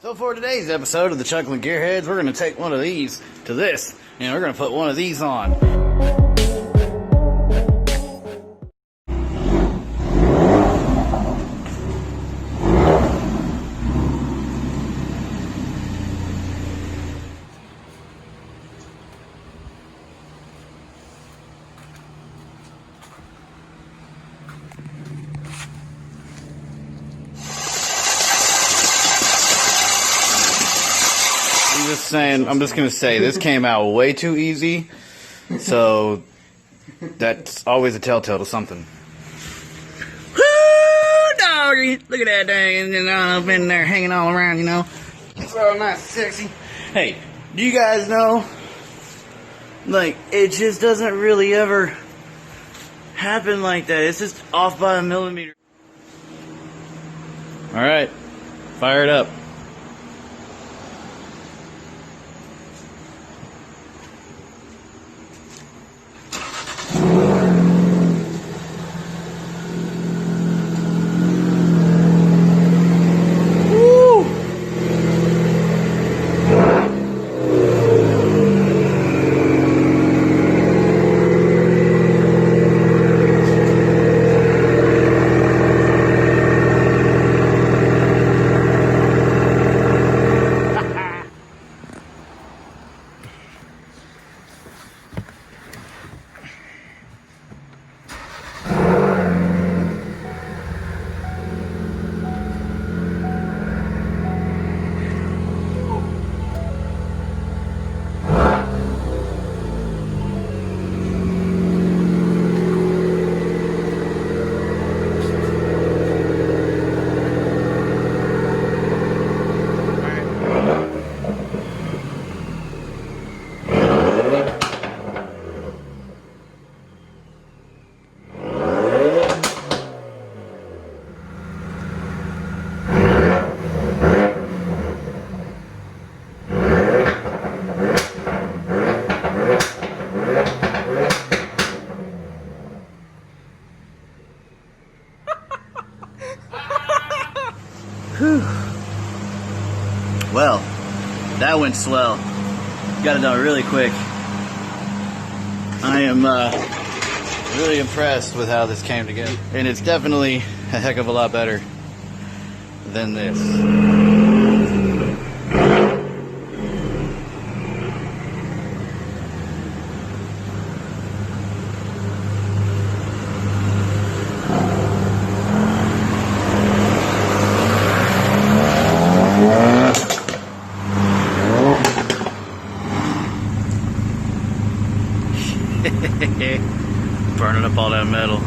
So for today's episode of the Chuckl'n Gearheads, we're going to take one of these to this, and we're going to put one of these on. I'm just gonna say this came out way too easy, so that's always a telltale to something. Woo, doggy! Look at that thing, up in there hanging all around, you know. So nice, sexy. Hey, do you guys know? Like, it just doesn't really ever happen like that. It's just off by a millimeter. All right, fire it up. Whew. Well, that went swell. Got it done really quick. I am really impressed with how this came together. And it's definitely a heck of a lot better than this. Burning up all that metal.